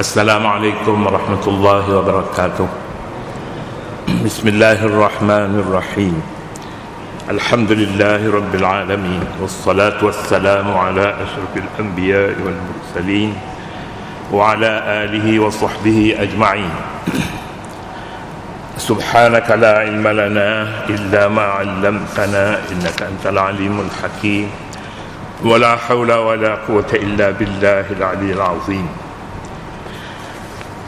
Assalamualaikum warahmatullahi wabarakatuh. Bismillahirrahmanirrahim. Alhamdulillahi rabbil alamin. Wassalatu wassalamu ala asyrafil anbiya'i wal mursalin wa ala alihi wa sahbihi ajma'in. Subhanaka la ilma lana illa ma 'allamtana innaka antal alimul hakim. Wa la hawla wa la quwwata illa billahil aliyyil azim.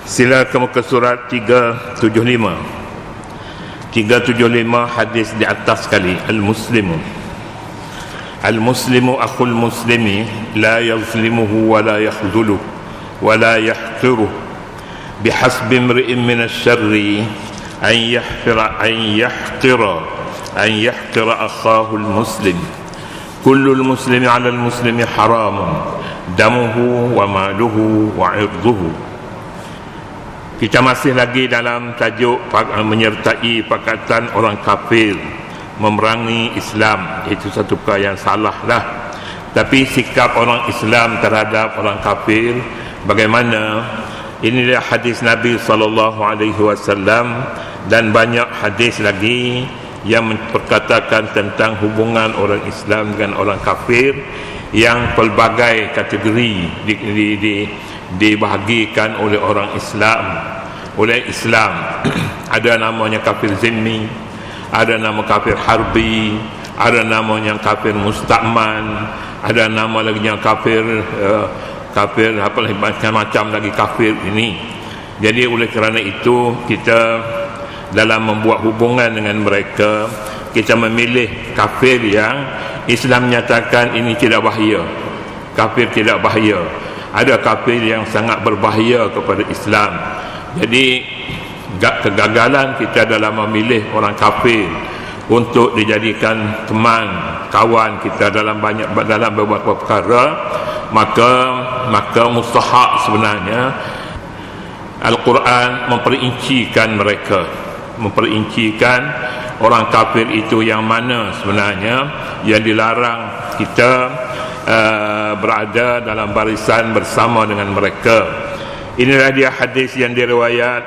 Sila ke muka surat 375 hadis di atas sekali. Al-muslimu akhul muslimi la yazlimuhu wa la yakhdhuluhu wa la yahqiruhu bihasbi imri'in min asy-syarri an yahqira akhahu al-muslim. Kullu al-muslimi 'ala al-muslimi haramun damuhu wa maluhu wa 'irduhu. Kita masih lagi dalam tajuk menyertai pakatan orang kafir memerangi Islam. Itu satu perkara yang salah lah. Tapi sikap orang Islam terhadap orang kafir bagaimana? Inilah hadis Nabi SAW dan banyak hadis lagi yang memperkatakan tentang hubungan orang Islam dengan orang kafir yang pelbagai kategori dibahagikan oleh orang Islam. Ada namanya kafir zimmi, ada nama kafir harbi, ada namanya kafir musta'man, ada nama lagi yang kafir apa lagi, macam-macam lagi kafir ini. Jadi oleh kerana itu kita dalam membuat hubungan dengan mereka, kita memilih kafir yang Islam nyatakan ini tidak bahaya. Kafir tidak bahaya. Ada kafir yang sangat berbahaya kepada Islam. Jadi kegagalan kita dalam memilih orang kafir untuk dijadikan teman, kawan kita dalam beberapa perkara, maka mustahak sebenarnya Al-Quran memperincikan orang kafir itu yang mana sebenarnya yang dilarang kita berada dalam barisan bersama dengan mereka. Inilah dia hadis yang diriwayat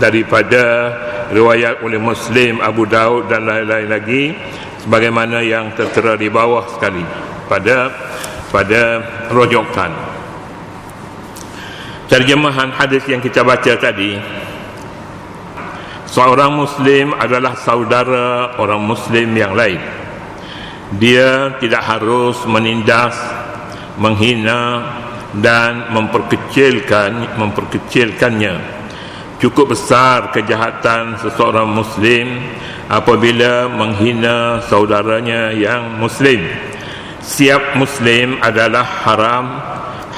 daripada riwayat oleh Muslim, Abu Daud dan lain-lain lagi, sebagaimana yang tertera di bawah sekali pada rojokan. Terjemahan hadis yang kita baca tadi, seorang Muslim adalah saudara orang Muslim yang lain. Dia tidak harus menindas, menghina dan memperkecilkannya. Cukup besar kejahatan seseorang Muslim apabila menghina saudaranya yang Muslim. Setiap Muslim adalah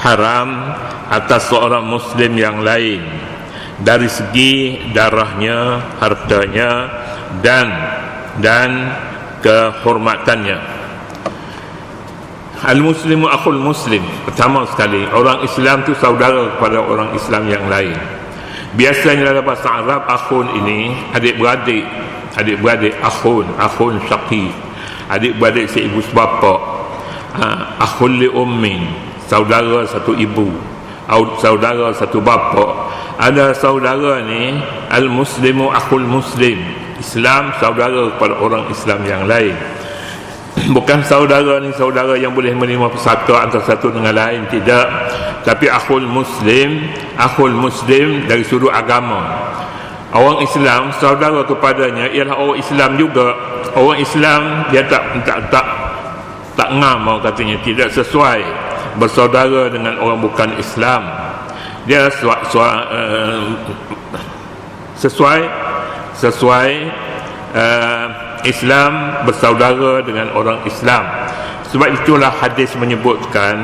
haram atas seorang Muslim yang lain dari segi darahnya, hartanya dan kehormatannya. Al-muslimu akhul muslim. Pertama sekali, orang Islam tu saudara kepada orang Islam yang lain. Biasanya dalam bahasa Arab, akhun ini adik-beradik, akhun syaqi, adik-beradik seibu sebapa. Akhul li ummin, saudara satu ibu, saudara satu bapa. Ada saudara ni, al-muslimu akhul muslim. Islam saudara kepada orang Islam yang lain. Bukan saudara ni saudara yang boleh menerima persatuan antara satu dengan lain, tidak. Tapi akhul muslim dari sudut agama. Orang Islam saudara kepadanya ialah orang Islam juga. Orang Islam dia tak ngam, katanya tidak sesuai bersaudara dengan orang bukan Islam. Dia sesuai Islam bersaudara dengan orang Islam. Sebab itulah hadis menyebutkan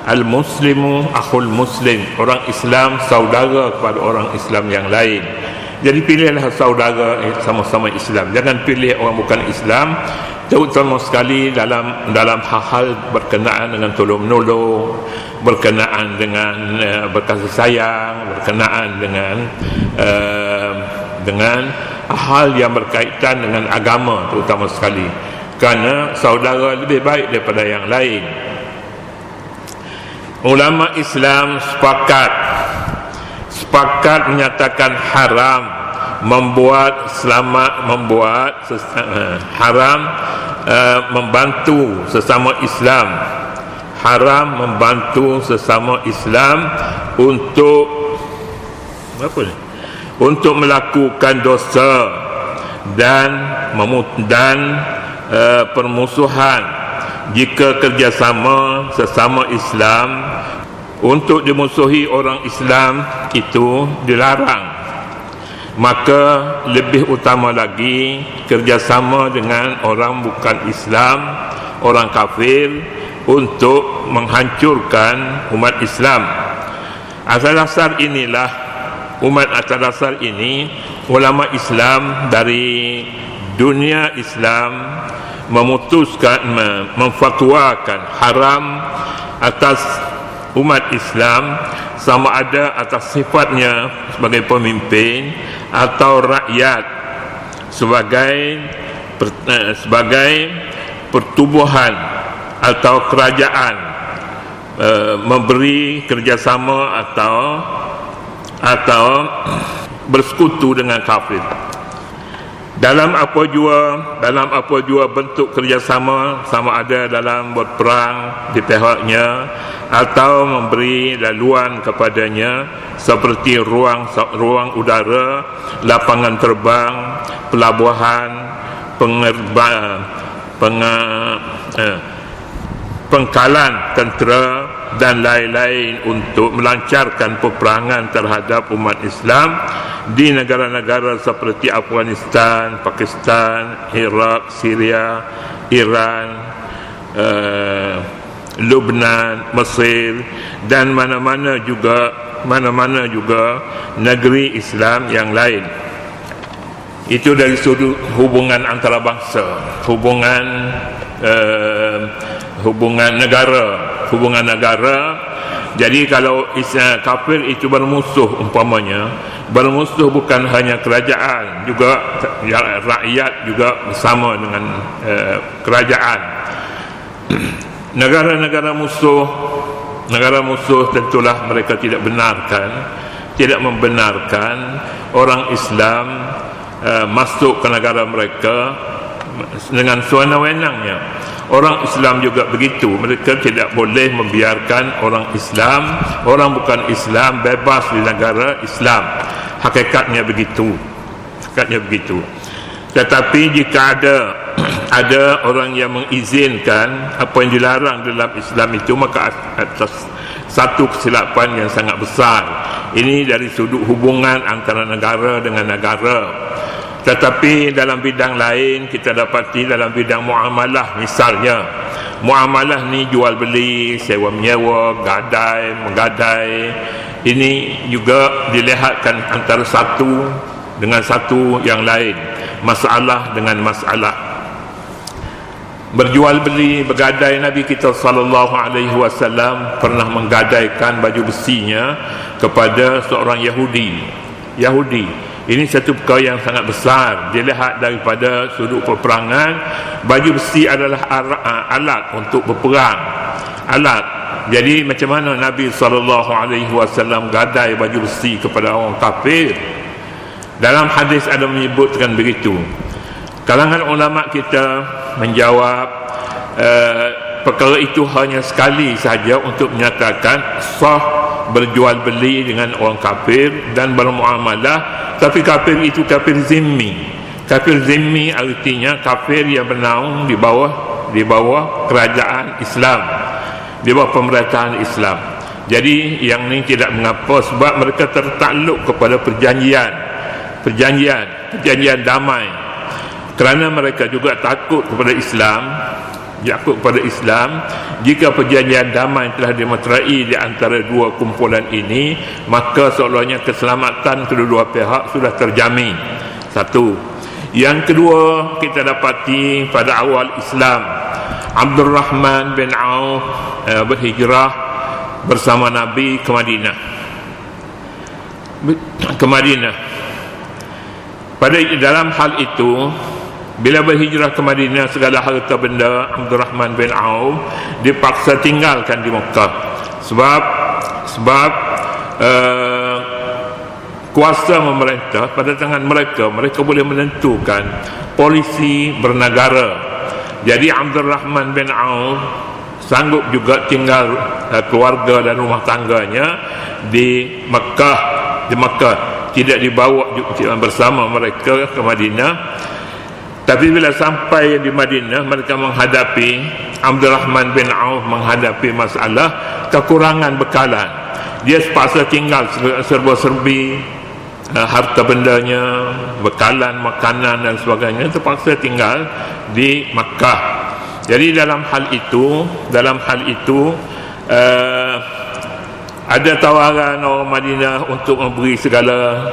al-muslimu akhul muslim, orang Islam saudara kepada orang Islam yang lain. Jadi pilihlah saudara sama-sama Islam, jangan pilih orang bukan Islam, terutama sekali dalam hal-hal berkenaan dengan tolong menolong, berkenaan dengan berkasih sayang, berkenaan dengan hal yang berkaitan dengan agama terutama sekali, kerana saudara lebih baik daripada yang lain. Ulama Islam sepakat sepakat menyatakan haram haram membantu sesama Islam, haram membantu sesama Islam untuk untuk melakukan dosa dan permusuhan. Jika kerjasama sesama Islam untuk dimusuhi orang Islam itu dilarang, maka lebih utama lagi kerjasama dengan orang bukan Islam, orang kafir, untuk menghancurkan umat Islam. Asal dasar inilah, umat asal dasar ini, ulama Islam dari dunia Islam memutuskan, memfatwakan haram atas umat Islam, sama ada atas sifatnya sebagai pemimpin atau rakyat sebagai pertubuhan atau kerajaan, memberi kerjasama atau bersekutu dengan kafir. Dalam apa jua bentuk kerjasama, sama ada dalam berperang di pihaknya atau memberi laluan kepadanya seperti ruang udara, lapangan terbang, pelabuhan, pengkalan tentera dan lain-lain untuk melancarkan peperangan terhadap umat Islam di negara-negara seperti Afghanistan, Pakistan, Iraq, Syria, Iran, Lebanon, Mesir, dan mana-mana juga negeri Islam yang lain. Itu dari sudut hubungan antarabangsa, hubungan negara. Jadi kalau kafir itu bermusuh, umpamanya bermusuh bukan hanya kerajaan, juga rakyat juga bersama dengan kerajaan. Negara musuh tentulah mereka tidak membenarkan orang Islam masuk ke negara mereka dengan sewenang-wenangnya. Orang Islam juga begitu, mereka tidak boleh membiarkan orang Islam, orang bukan Islam bebas di negara Islam. Hakikatnya begitu. Tetapi jika ada orang yang mengizinkan apa yang dilarang dalam Islam itu, maka atas satu kesilapan yang sangat besar. Ini dari sudut hubungan antara negara dengan negara. Tetapi dalam bidang lain kita dapati, dalam bidang muamalah misalnya, muamalah ni jual beli, sewa menyewa, gadai menggadai, ini juga dilihatkan antara satu dengan satu yang lain, masalah dengan masalah. Berjual beli, bergadai, Nabi kita sallallahu alaihi wasallam pernah menggadaikan baju besinya kepada seorang Yahudi. Ini satu perkara yang sangat besar. Dilihat daripada sudut peperangan, baju besi adalah alat untuk berperang. Alat. Jadi macam mana Nabi SAW gadai baju besi kepada orang kafir? Dalam hadis ada menyebutkan begitu. Kalangan ulama kita menjawab perkara itu hanya sekali saja untuk menyatakan sah berjual beli dengan orang kafir dan bermuamalah. Tapi kafir itu kafir zimmi. Kafir zimmi artinya kafir yang bernaung di bawah kerajaan Islam, di bawah pemerintahan Islam. Jadi yang ini tidak mengapa, sebab mereka tertakluk kepada perjanjian damai. Kerana mereka juga takut kepada Islam, jika perjanjian damai telah dimeterai di antara dua kumpulan ini, maka seolahnya keselamatan kedua-dua pihak sudah terjamin. Satu. Yang kedua, kita dapati pada awal Islam, Abdul Rahman bin Auf berhijrah bersama Nabi ke Madinah. Dalam hal itu, bila berhijrah ke Madinah, segala harta benda Abdul Rahman bin Auf dipaksa tinggalkan di Mekah. Sebab kuasa memerintah pada tangan mereka. Mereka boleh menentukan polisi bernegara. Jadi Abdul Rahman bin Auf sanggup juga tinggal keluarga dan rumah tangganya di Mekah. Tidak dibawa bersama mereka ke Madinah. Tapi bila sampai di Madinah, mereka menghadapi, Abdul Rahman bin Auf menghadapi masalah kekurangan bekalan. Dia terpaksa tinggal serba-serbi harta bendanya, bekalan, makanan dan sebagainya, terpaksa tinggal di Makkah. Jadi dalam hal itu ada tawaran orang Madinah untuk memberi segala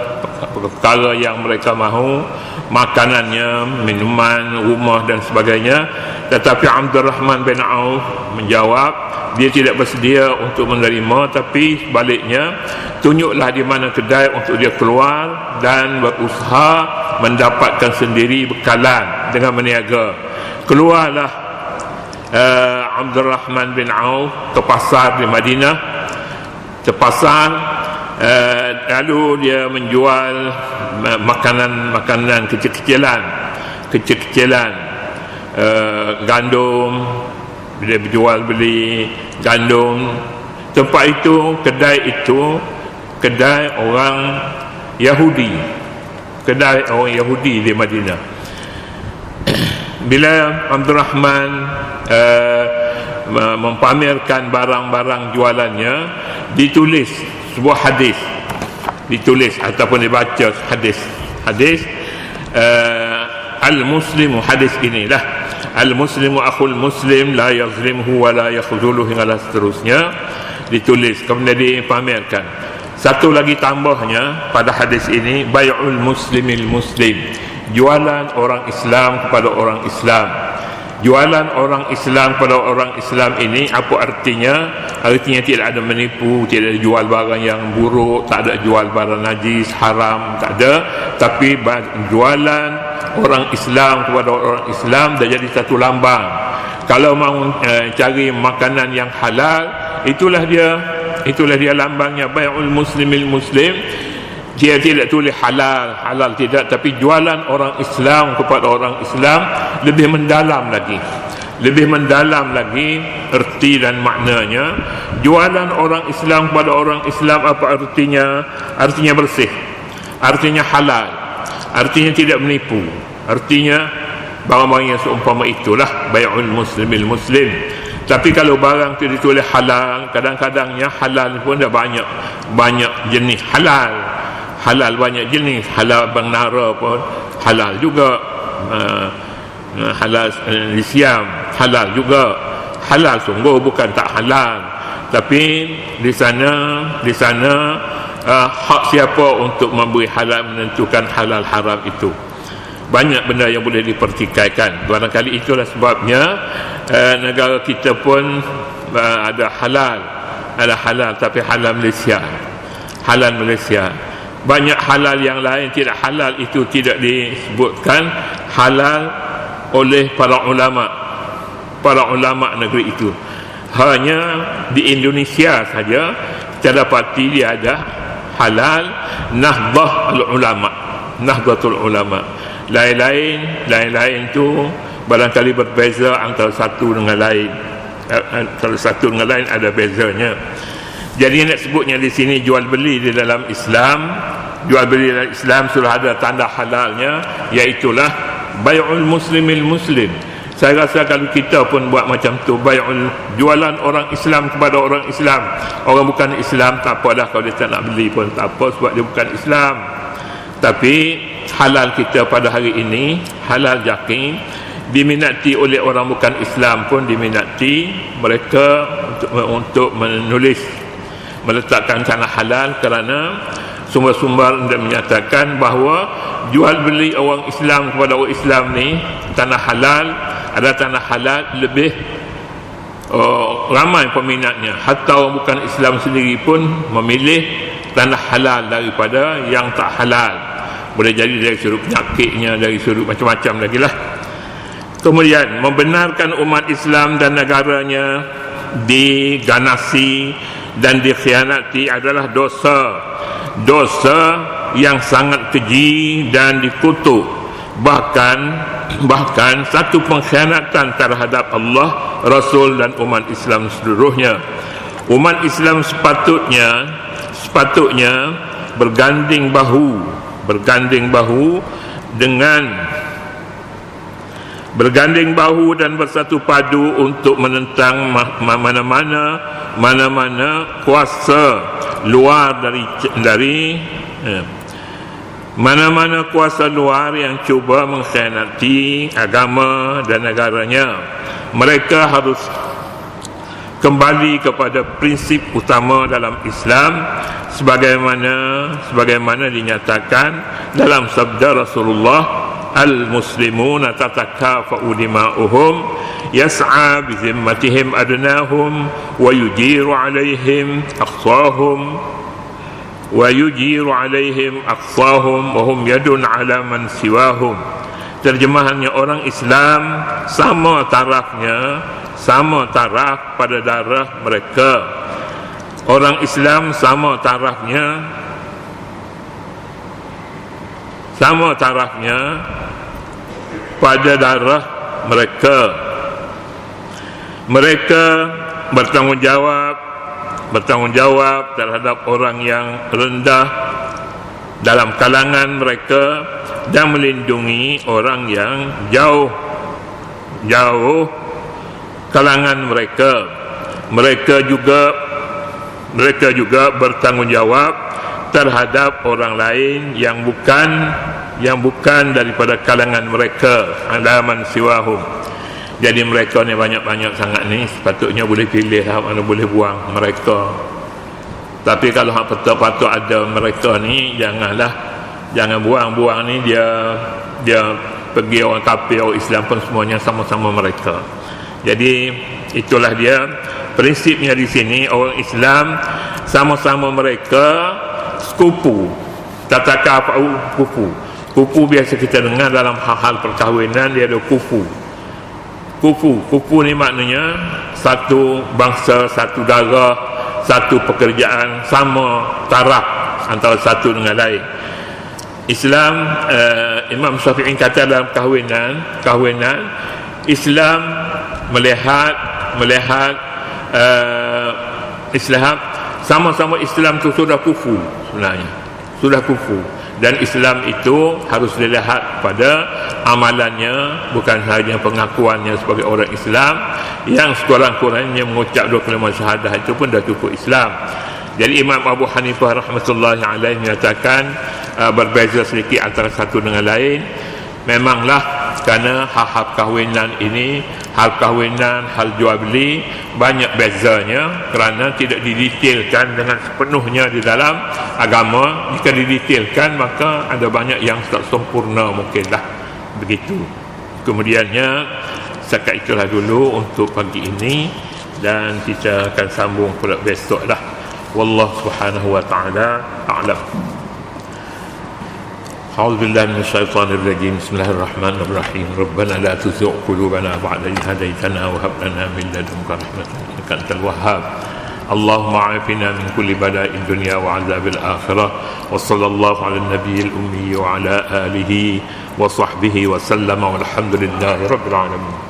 perkara yang mereka mahu, makanannya, minuman, rumah dan sebagainya. Tetapi Abdul Rahman bin Auf menjawab dia tidak bersedia untuk menerima, tapi sebaliknya tunjuklah di mana kedai untuk dia keluar dan berusaha mendapatkan sendiri bekalan dengan berniaga. Keluarlah Abdul Rahman bin Auf ke pasar di Madinah, lalu dia menjual makanan kecil-kecilan, gandum. Dia beli gandum. Tempat itu, kedai orang Yahudi di Madinah. Bila Abdul Rahman mempamerkan barang-barang jualannya, ditulis sebuah hadis, ataupun dibaca hadis al-muslimu, hadis inilah al-muslimu akhul muslim la yazlimhu wa la yakhzuluhu, hingga seterusnya ditulis, kemudian dipamerkan. Satu lagi tambahnya pada hadis ini, bai'ul muslimil muslim, jualan orang Islam kepada orang Islam. Jualan orang Islam pada orang Islam ini apa artinya? Artinya tidak ada menipu, tidak ada jual barang yang buruk, tak ada jual barang najis, haram, tak ada. Tapi jualan orang Islam kepada orang Islam dah jadi satu lambang. Kalau mahu cari makanan yang halal, itulah dia lambangnya, bai'ul muslimil muslim. Dia tidak tulis halal tidak, tapi jualan orang Islam kepada orang Islam lebih mendalam lagi erti dan maknanya. Jualan orang Islam kepada orang Islam apa artinya? Artinya bersih, artinya halal, artinya tidak menipu, artinya barang-barang yang seumpama itulah bai'ul muslimil muslim. Tapi kalau barang itu ditulis halal, kadang-kadangnya halal pun dah banyak jenis halal banyak jenis. Halal Bang Nara pun halal juga, halal Siam halal juga, halal sungguh, bukan tak halal. Tapi di sana hak siapa untuk memberi halal, menentukan halal haram itu. Banyak benda yang boleh dipertikaikan. Barangkali itulah sebabnya negara kita pun ada halal, tapi halal Malaysia. Banyak halal yang lain tidak halal, itu tidak disebutkan halal oleh para ulama negeri itu. Hanya di Indonesia saja kita dapati dia ada halal Nahdlatul Ulama. Lain-lain tu barangkali berbeza antara satu dengan lain. Antara satu dengan lain ada bezanya. Jadi nak sebutnya di sini jual beli di dalam Islam, sudah ada tanda halalnya, iaitulah bai'ul muslimil muslim. Saya rasa kalau kita pun buat macam tu, jualan orang Islam kepada orang Islam. Orang bukan Islam tak apalah, kalau dia tak nak beli pun tak apa, sebab dia bukan Islam. Tapi halal kita pada hari ini, halal yakin, diminati oleh orang bukan Islam pun diminati. Mereka untuk meletakkan tanah halal, kerana sumber-sumber menyatakan bahawa jual beli orang Islam kepada orang Islam ni, tanah halal lebih ramai peminatnya. Hatta orang bukan Islam sendiri pun memilih tanah halal daripada yang tak halal. Boleh jadi dari sudut penyakitnya, dari sudut macam-macam lagi lah. Kemudian membenarkan umat Islam dan negaranya diganasi dan dikhianati adalah dosa yang sangat keji dan dikutuk, bahkan satu pengkhianatan terhadap Allah, Rasul dan umat Islam seluruhnya. Umat Islam sepatutnya berganding bahu dan bersatu padu untuk menentang mana-mana kuasa luar mana-mana kuasa luar yang cuba mengkhianati agama dan negaranya. Mereka harus kembali kepada prinsip utama dalam Islam sebagaimana dinyatakan dalam sabda Rasulullah, al-muslimuna tatakafa'u dima'uhum yas'a bi zimmatihim adnahum wa yujiru 'alaihim aqsahum wa hum yadun 'ala man siwahum. Terjemahannya, orang Islam sama taraf pada darah mereka. Orang Islam sama tarafnya pada darah mereka. Mereka bertanggung jawab terhadap orang yang rendah dalam kalangan mereka dan melindungi orang yang jauh kalangan mereka. Mereka juga bertanggung jawab terhadap orang lain yang bukan daripada kalangan mereka, alaman siwahum. Jadi mereka ni banyak sangat ni, sepatutnya boleh pilih mana boleh buang mereka. Tapi kalau hak patut ada mereka ni, jangan buang ni. Dia pergi orang kafir, orang Islam pun semuanya sama-sama mereka. Jadi itulah dia prinsipnya di sini. Orang Islam sama-sama mereka sekupu. Tatakafa'u kufu. Kufu biasa kita dengar dalam hal-hal perkahwinan, dia ada kufu. Kufu ni maknanya satu bangsa, satu darah, satu pekerjaan, sama taraf antara satu dengan lain. Islam, Imam Syafi'i kata dalam kahwinan Islam melihat Islam sama-sama Islam itu sudah kufu sebenarnya, sudah kufu. Dan Islam itu harus dilihat pada amalannya, bukan hanya pengakuannya sebagai orang Islam yang sekurang-kurangnya mengucap dua kalimah syahadah, itu pun dah cukup Islam. Jadi Imam Abu Hanifah rahmatullahi alaihi menyatakan berbeza sedikit antara satu dengan lain. Memanglah kerana hal-hal kahwinan ini, hal kahwinan, hal jual beli banyak bezanya kerana tidak didetailkan dengan sepenuhnya di dalam agama. Jika didetailkan maka ada banyak yang tak sempurna mungkinlah begitu. Kemudiannya setakat itulah dulu untuk pagi ini, dan kita akan sambung pula besok lah. Wallahu subhanahu wa ta'ala a'lam. أعوذ بالله من الشيطان الرجيم. بسم الله الرحمن الرحيم. ربنا لا تزغ قلوبنا بعد إذ هديتنا وهب لنا من لدنك رحمة إنك أنت الوهاب. اللهم عافنا من كل بلاء الدنيا وعذاب الآخرة. وصلى الله على النبي الأمي وعلى آله وصحبه وسلم والحمد لله رب العالمين.